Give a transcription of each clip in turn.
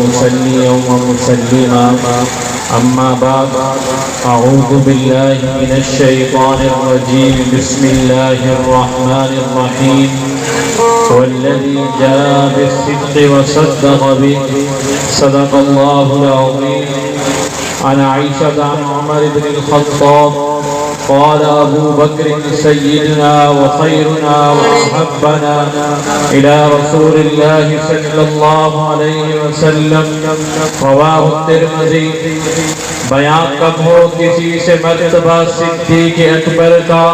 ومصليا ومسلما أما بعد أعوذ بالله من الشيطان الرجيم بسم الله الرحمن الرحيم والذي جاء بالصدق وصدق به صدق الله العظيم. عن عائشة عن عمر بن الخطاب قال أبو بكر سيدنا وخيرنا وأحبنا إلى رسول الله صلى الله عليه وسلم رواه الترمذی. بیان کب ہو کسی سے مرتبہ صدیق اکبر کا،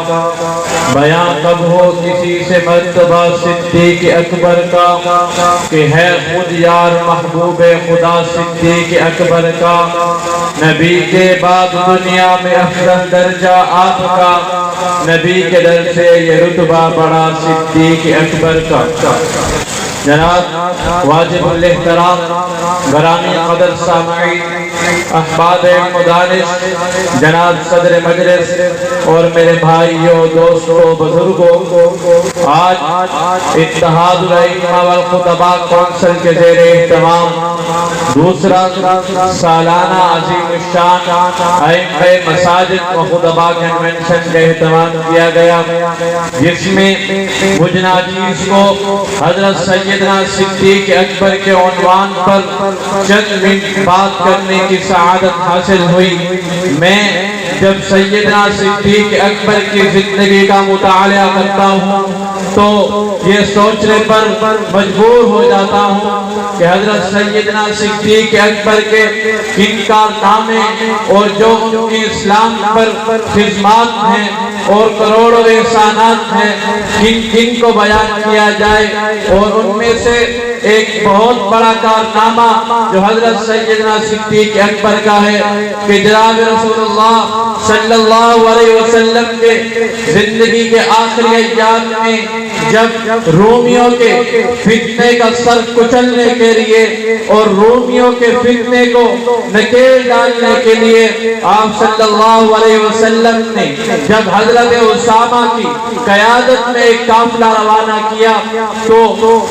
بیان کب ہو کسی سے مرتبہ صدیق اکبر کا کہ ہے خود یار محبوب خدا صدیق اکبر کا. نبی کے بعد دنیا میں افضل درجہ آپ کا، نبی کے در سے یہ رتبہ بڑا صدیق اکبر کا. جناب واجب الاحترام گرامی قدر سامعین، احباب مدارس، جناب صدر مجلس اور میرے بھائیوں، دوستوں، بزرگوں، آج اتحاد الائمہ والخطباء کونسل کے زیر اہتمام دوسرا سالانہ عظیم الشان ائمہ مساجد و خطباء کنونشن کا اہتمام کیا گیا، جس میں مجھ ناچیز کو حضرت سیدنا صدیق اکبر کے عنوان پر چند منٹ بات کرنے کی سعادت حاصل ہوئی. میں جب سیدنا صدیق اکبر کی زندگی کا مطالعہ کرتا ہوں تو یہ سوچنے پر مجبور ہو جاتا ہوں کہ حضرت سیدنا صدیق اکبر کے کن کارنامے اور جو ان کی اسلام پر خدمات ہیں اور کروڑوں احسانات ہیں کن کن کو بیان کیا جائے. اور ان میں سے ایک بہت بڑا کارنامہ جو حضرت سیدنا صدیق اکبر کا ہے کہ جناب رسول اللہ صلی اللہ علیہ وسلم کے زندگی کے آخری ایام میں جب رومیوں کے فتنے کا سر کچلنے کے لیے اور رومیوں کے فتنے کو نکیل ڈالنے کے لیے آپ صلی اللہ علیہ وسلم نے جب حضرت اسامہ کی قیادت میں ایک قافلہ روانہ کیا تو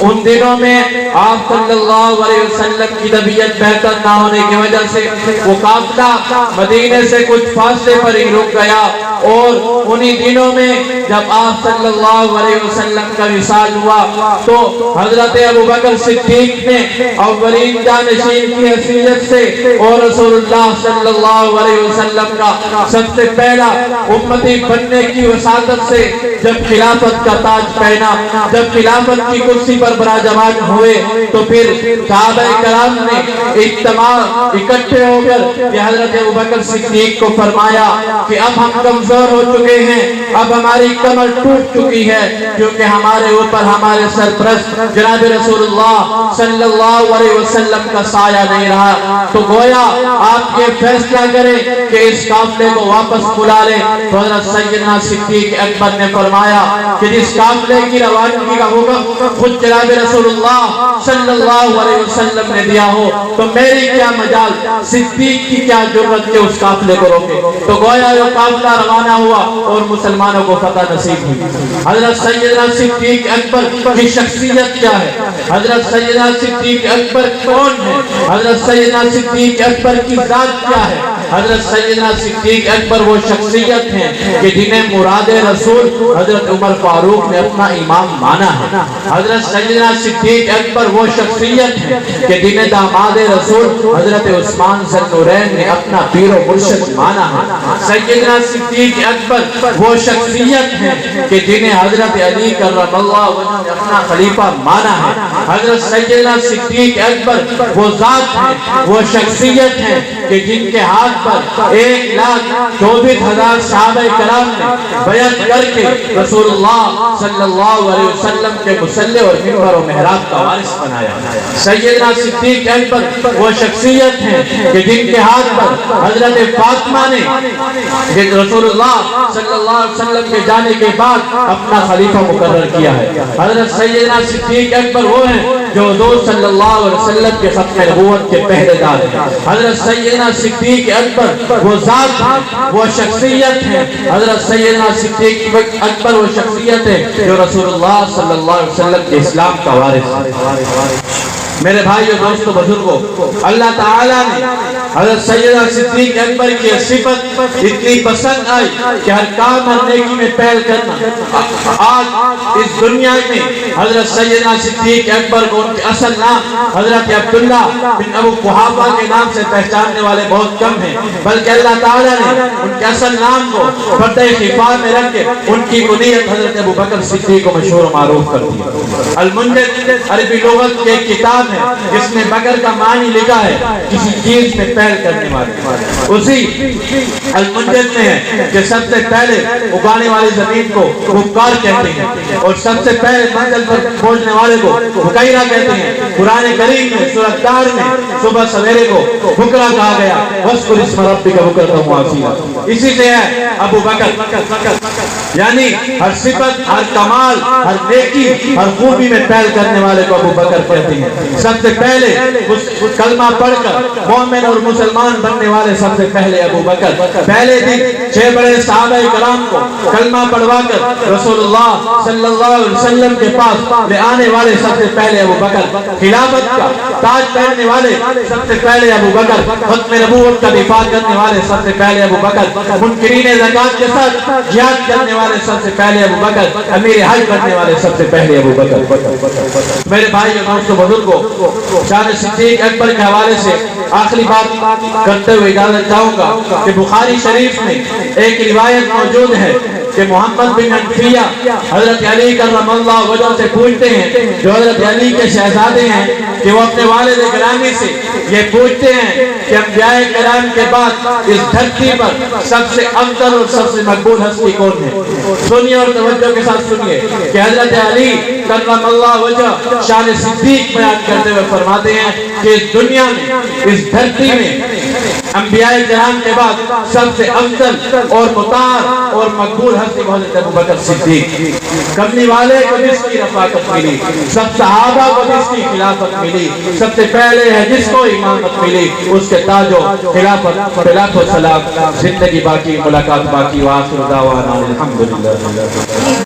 ان دنوں میں آپ صلی اللہ علیہ وسلم کی طبیعت بہتر نہ ہونے کی وجہ سے وہ قافلہ مدینے سے کچھ فاصلے پر ہی رک گیا. اور انہی دنوں میں جب آپ صلی اللہ علیہ وسلم کا وصال ہوا تو حضرت ابو بکر صدیق نے اولین جانشین کی حیثیت سے اور رسول اللہ صلی اللہ علیہ وسلم کا سب سے پہلا امتی بننے کی وساطت سے جب خلافت کا تاج پہنا، جب خلافت کی کرسی پر براجمان ہوئے تو پھر صحابہ کرام نے اکٹھے ہو کر حضرت ابوبکر صدیق کو فرمایا کہ اب ہم کمزور ہو چکے ہیں، اب ہماری کمر ٹوٹ چکی ہے کیونکہ ہمارے اوپر ہمارے سرپرست جناب رسول اللہ صلی اللہ علیہ وسلم کا سایہ نہیں رہا. تو گویا آپ یہ فیصلہ کریں کہ اس قافلے کو واپس بلا لیں. تو حضرت سیدنا صدیق اکبر نے فرمایا کہ جس قافلے کی روانگی کا حکم خود جناب رسول اللہ صلی اللہ علیہ وسلم نے دیا ہو تو میری کیا مجال، صدیق کی کیا جرت کے اس قافلے کو روکے. تو گویا یہ قافلہ روانہ ہوا اور مسلمانوں کو فتح نصیب ہوئی. حضرت سیدنا صدیق اکبر کی شخصیت کیا ہے، حضرت سیدنا صدیق اکبر کون ہے، حضرت سیدنا صدیق اکبر کی ذات کیا ہے. حضرت سیدنا صدیق اکبر وہ شخصیت ہیں کہ جنہیں مراد رسول حضرت عمر فاروق نے اپنا امام مانا ہے. حضرت سیدنا صدیق اکبر وہ شخصیت ہیں کہ جنہیں داماد رسول حضرت عثمان ذی النورین نے اپنا پیر و مرشد مانا ہے. سیدنا صدیق اکبر وہ شخصیت ہیں کہ جنہیں حضرت علی کرم اللہ وجہ نے اپنا خلیفہ مانا ہے. حضرت سیدنا صدیق اکبر وہ ذات ہیں، وہ شخصیت ہیں کہ جن کے ہاتھ پر 1,24,000 صحابہ کرام نے بیعت کر کے رسول اللہ صلی اللہ علیہ وسلم کے مصلی اور منبر و محراب کا وارث بنایا. سیدنا صدیق اکبر وہ شخصیت ہیں کہ جن کے ہاتھ پر حضرت فاطمہ نے رسول اللہ صلی اللہ علیہ وسلم کے جانے کے بعد اپنا خلیفہ مقرر کیا ہے. حضرت سیدنا صدیق اکبر وہ ہیں جو حضور صلی اللہ علیہ وسلم کے ختم نبوت کے پہرے دار ہیں. حضرت سیدنا صدیق اکبر وہ ذات ہیں، وہ شخصیت ہیں. حضرت سیدنا صدیق اکبر وہ شخصیت ہے جو رسول اللہ صلی اللہ علیہ وسلم کے اسلام کا وارث ہے. میرے بھائیو دوستو بزرگوں، اللہ تعالیٰ نے حضرت سیدنا صدیق اکبر کی صفت اتنی پسند آئی کہ ہر کام اور نیکی میں پہل کرنا۔ آج اس دنیا میں حضرت سیدنا صدیق اکبر کو ان کے اصل نام حضرت عبداللہ بن ابو قحافہ کے نام سے پہچاننے والے بہت کم ہیں، بلکہ اللہ تعالیٰ نے ان کے اصل نام کو پردہ خفا میں رکھ کے ان کی کنیت حضرت ابو بکر صدیق کو مشہور و معروف کر دیا۔ المنجد عربی لغت کی ایک کتاب ہے جس میں بکر کا معنی لکھا ہے کسی چیز میں پہل کرنے والے۔ اسی المنجد میں ہے کہ سب سے پہلے اگانے والی زمین کو بکار کہتے ہیں اور سب سے پہلے منزل پر پہنچنے والے کو بکیرہ کہتے ہیں۔ قرآن کریم میں سورۃ دار میں صبح سویرے کو بکرا کہا گیا، وَاذْكُرِ اسْمَ رَبِّكَ بُكْرَةً وَأَصِيلًا۔ اسی سے ہے ابو بکر، یعنی ہر صفت، ہر کمال، ہر نیکی، ہر خوبی میں پہل کرنے والے کو ابو بکر کہتے ہیں۔ سب سے پہلے کلمہ پڑھ کر مومن اور مسلمان بننے والے سب سے پہلے ابو بکر۔ پہلے دن 6 بڑے صحابہ کرام کو کلمہ پڑھوا کر رسول اللہ صلی اللہ علیہ وسلم کے پاس لے آنے والے سب سے پہلے ابو بکر۔ خلافت کا تاج پہننے والے سب سے پہلے ابو بکر۔ ختم نبوت کا دفاع کرنے والے سب سے پہلے ابو بکر۔ منکرین زکات کے ساتھ جہاد کرنے والے سب سے پہلے ابو بکر۔ امیر حج کرنے والے سب سے پہلے ابو بکر۔ میرے بھائی اور دوستو بزرگوں، شان صدیق اکبر کے حوالے سے آخری بات کرتے ہوئے اجازت چاہوں گا کہ بخاری شریف میں ایک روایت موجود ہے کہ محمد بن حنفیہ حضرت علی کرم اللہ وجہ سے پوچھتے ہیں، جو حضرت علی کے شہزادے ہیں، کہ وہ اپنے والد گرامی سے یہ پوچھتے ہیں کہ انبیاء کرام کے بعد اس دھرتی پر سب سے افضل اور سب سے مقبول ہستی کون ہے؟ سنیے اور توجہ کے ساتھ سنیے کہ حضرت علی کرم اللہ وجہ شان صدیق بیان کرتے ہوئے فرماتے ہیں کہ اس دنیا میں، اس دھرتی میں انبیاء کرام کے بعد سب سے افضل اور مطاع اور مقبول ہستی حضرت ابو بکر صدیق۔ کملی والے کو جس کی رفاقت ملی، سب صحابہ کو جس کی خلافت ملی، سب سے پہلے ہے جس کو امامت ملی، اس کے تاج و خلافت و سلام، زندگی باقی، ملاقات باقی، وآخر دعوانا الحمدللہ۔